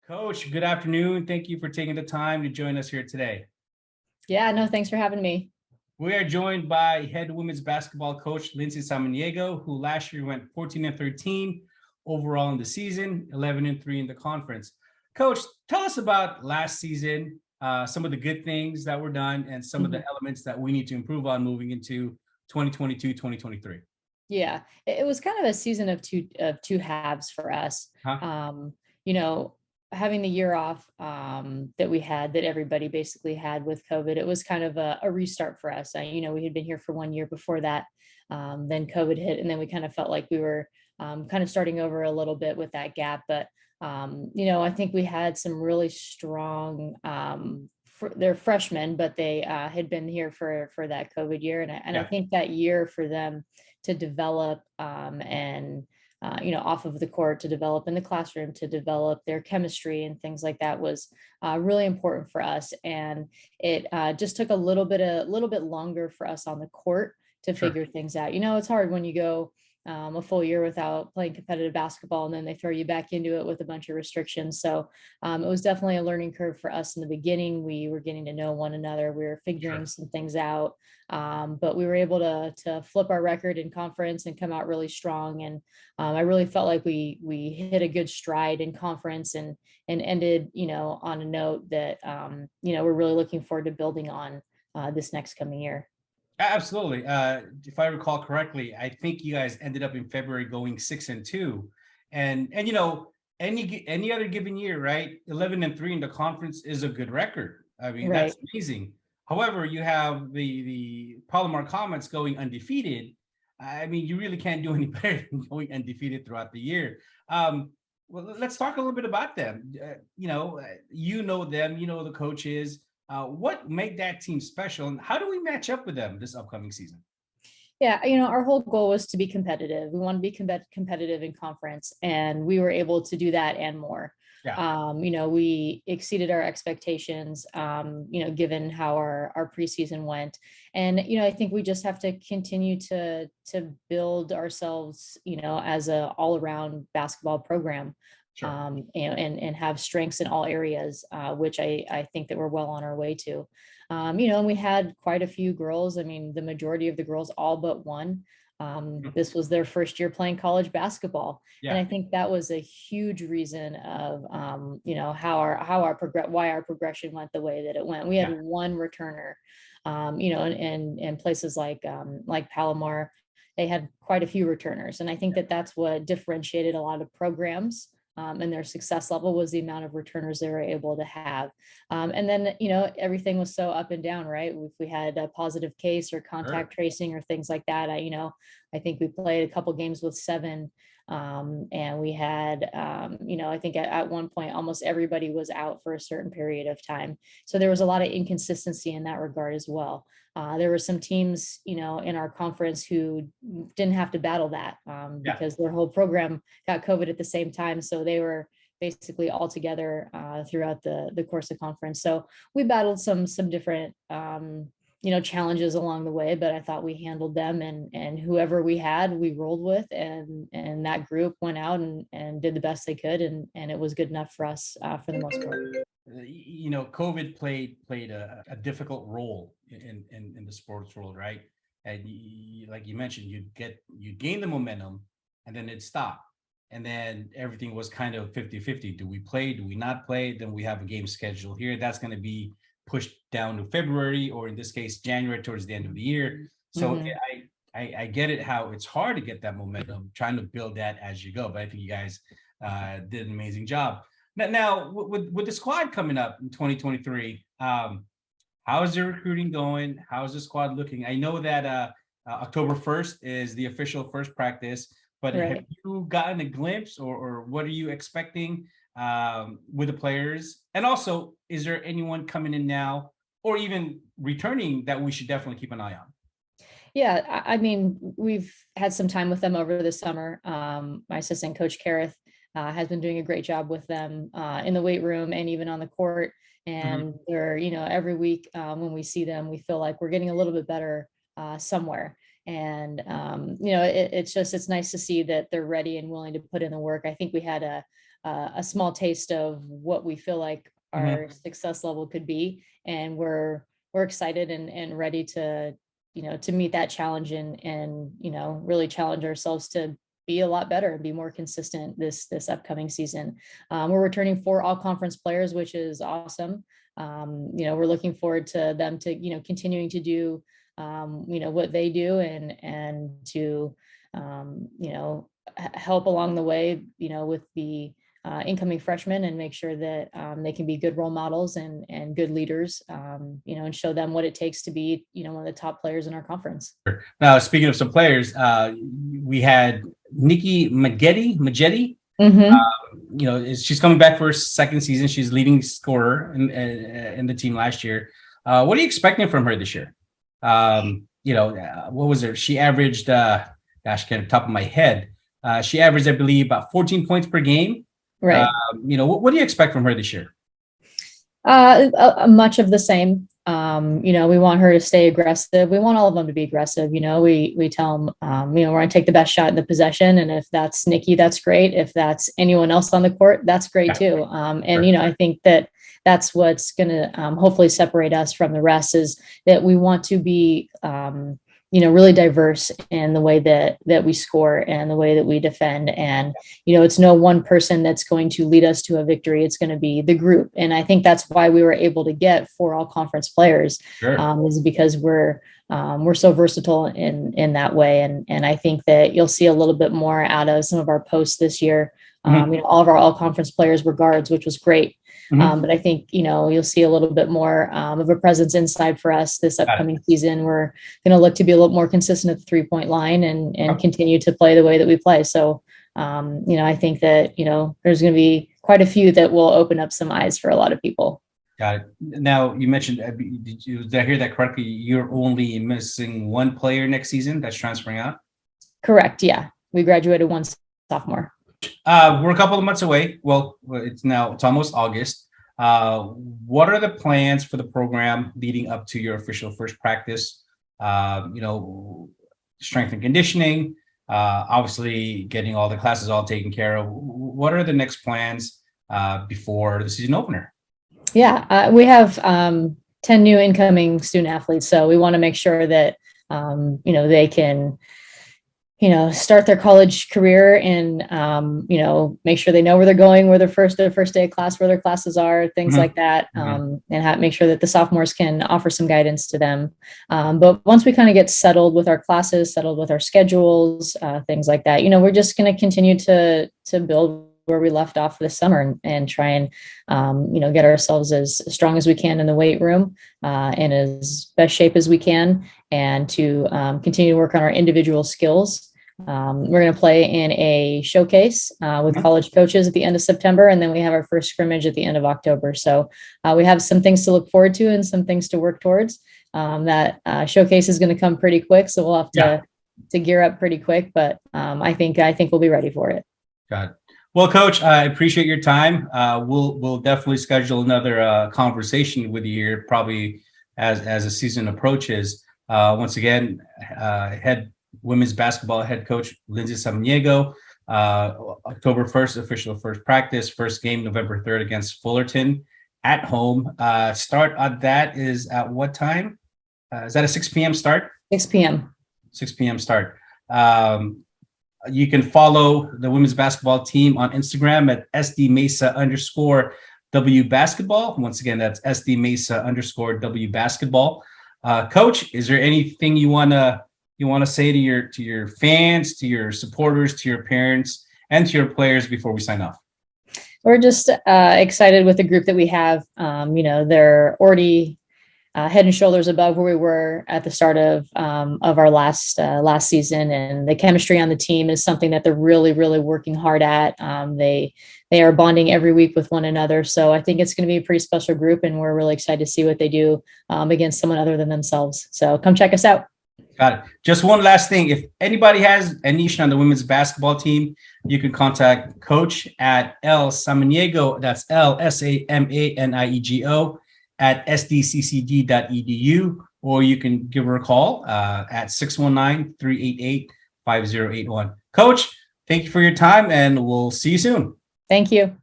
Coach, good afternoon. Thank you for taking the time to join us here today. Yeah, no, thanks for having me. We are joined by head women's basketball coach Lindsay Samaniego, who last year went 14 and 13 overall in the season, 11 and 3 in the conference. Coach, tell us about last season, some of the good things that were done, and some of the Mhm. elements that we need to improve on moving into 2022, 2023. Yeah, it was kind of a season of two halves for us. Huh? Um, you know, Having the year off that we had, that everybody basically had with COVID, it was kind of a restart for us. We had been here for 1 year before that. Then COVID hit, and then we kind of felt like we were kind of starting over a little bit with that gap. But I think we had some really strong. They're freshmen, but they had been here for that COVID year, and I Yeah, think that year for them to develop and off of the court, to develop in the classroom, to develop their chemistry and things like that was really important for us. And it just took a little bit longer for us on the court to sure. figure things out. It's hard when you go a full year without playing competitive basketball, and then they throw you back into it with a bunch of restrictions. So it was definitely a learning curve for us in the beginning. We were getting to know one another. We were figuring Sure. some things out, but we were able to flip our record in conference and come out really strong. And I really felt like we hit a good stride in conference and ended on a note that we're really looking forward to building on this next coming year. Absolutely. If I recall correctly, I think you guys ended up in February going 6 and 2, and any other given year, right? 11 and 3 in the conference is a good record. I mean, that's Right. amazing. However, you have the Palomar Comets going undefeated. I mean, you really can't do any better than going undefeated throughout the year. Well, let's talk a little bit about them. You know them, you know the coaches. What made that team special, and how do we match up with them this upcoming season? Yeah, our whole goal was to be competitive. We want to be competitive in conference, and we were able to do that and more. Yeah, We exceeded our expectations, given how our preseason went. And, I think we just have to continue to build ourselves, as a all around basketball program, sure. and have strengths in all areas, which I think that we're well on our way to. And we had quite a few girls. I mean, the majority of the girls, all but one, Mhm. this was their first year playing college basketball. And Yeah, I think that was a huge reason of, why our progression went the way that it went. We had yeah, one returner, and places like Palomar, they had quite a few returners. And I think that that's what differentiated a lot of programs. And their success level was the amount of returners they were able to have. And then, everything was so up and down, right? If we had a positive case or sure. contact tracing or things like that, I think we played a couple games with seven. And we had, I think at one point, almost everybody was out for a certain period of time. So there was a lot of inconsistency in that regard as well. There were some teams, in our conference who didn't have to battle that Yeah, because their whole program got COVID at the same time. So they were basically all together throughout the course of conference. So we battled some different challenges along the way, but I thought we handled them, and whoever we had, we rolled with, and that group went out and did the best they could, and it was good enough for us for the most part. COVID played a difficult role in the sports world, right? And like you mentioned, you gain the momentum, and then it stopped, and then everything was kind of 50-50. Do we play? Do we not play? Then we have a game schedule here that's going to be pushed down to February, or in this case, January, towards the end of the year. So Mhm. I get it, how it's hard to get that momentum, trying to build that as you go. But I think you guys did an amazing job. Now, with the squad coming up in 2023, how is the recruiting going? How is the squad looking? I know that October 1st is the official first practice, but have Right. you gotten a glimpse, or what are you expecting with the players? And also, is there anyone coming in now or even returning that we should definitely keep an eye on? Yeah, I mean, we've had some time with them over the summer. My assistant coach Kareth has been doing a great job with them in the weight room and even on the court. Mhm. And they're, every week when we see them, we feel like we're getting a little bit better somewhere. And it's nice to see that they're ready and willing to put in the work. I think we had a small taste of what we feel like our success level could be, and we're excited and ready to to meet that challenge and really challenge ourselves to be a lot better and be more consistent this upcoming season. We're returning 4 all conference players, which is awesome. We're looking forward to them to continuing to do what they do and to help along the way with the incoming freshmen, and make sure that they can be good role models and good leaders, and show them what it takes to be one of the top players in our conference. Now, speaking of some players, we had Nikki Majetti. She's coming back for her second season. She's leading scorer in the team last year. What are you expecting from her this year? What was her? She averaged, gosh, kind of top of my head. She averaged, I believe, about 14 points per game. Right. What do you expect from her this year? Much of the same. We want her to stay aggressive. We want all of them to be aggressive. We tell them, we're going to take the best shot in the possession. And if that's Nikki, that's great. If that's anyone else on the court, that's great too. I think that's what's going to hopefully separate us from the rest, is that we want to be, really diverse in the way that we score and the way that we defend. And, it's no one person that's going to lead us to a victory. It's going to be the group. And I think that's why we were able to get 4 all conference players, is because we're so versatile in that way. And I think that you'll see a little bit more out of some of our posts this year. All of our all conference players were guards, which was great. But I think, you'll see a little bit more of a presence inside for us this upcoming season. We're going to look to be a little more consistent at the 3-point line and continue to play the way that we play. So, I think that, there's going to be quite a few that will open up some eyes for a lot of people. Got it. Now, you mentioned, did I hear that correctly? You're only missing 1 player next season that's transferring out? Correct. Yeah. We graduated 1 sophomore. We're a couple of months away. Well, it's almost August. What are the plans for the program leading up to your official first practice? Strength and conditioning, obviously getting all the classes all taken care of. What are the next plans before the season opener? Yeah, we have 10 new incoming student athletes. So we want to make sure that, they can start their college career and, make sure they know where they're going, where their first day of class, where their classes are, things like that. And make sure that the sophomores can offer some guidance to them. But once we kind of get settled with our classes, settled with our schedules, things like that, we're just going to continue to build where we left off this summer and try and, get ourselves as strong as we can in the weight room, in as best shape as we can, and to continue to work on our individual skills. We're going to play in a showcase with college coaches at the end of September, and then we have our first scrimmage at the end of October. So we have some things to look forward to and some things to work towards. That showcase is going to come pretty quick, so we'll have to gear up pretty quick. But I think we'll be ready for it. Got it. Well, Coach, I appreciate your time. We'll definitely schedule another conversation with you here, probably as the season approaches. Once again, head women's basketball head coach Lindsay Samaniego. October 1st, official first practice, first game November 3rd against Fullerton at home. Start on that is at what time? Is that a 6 p.m. start? 6 p.m. 6 p.m. start. You can follow the women's basketball team on Instagram at @SD_Mesa_W basketball. Once again, that's @SD_Mesa_W basketball. Coach, is there anything you want to say to your fans, to your supporters, to your parents, and to your players before we sign off? We're just excited with the group that we have. They're already head and shoulders above where we were at the start of our last season, and the chemistry on the team is something that they're really, really working hard at. They are bonding every week with one another, so I think it's going to be a pretty special group, and we're really excited to see what they do against someone other than themselves. So come check us out. Got it. Just one last thing. If anybody has a niche on the women's basketball team, you can contact Coach at L Samaniego. That's LSAMANIEGO at sdccd.edu, or you can give her a call at 619-388-5081. Coach, thank you for your time, and we'll see you soon. Thank you.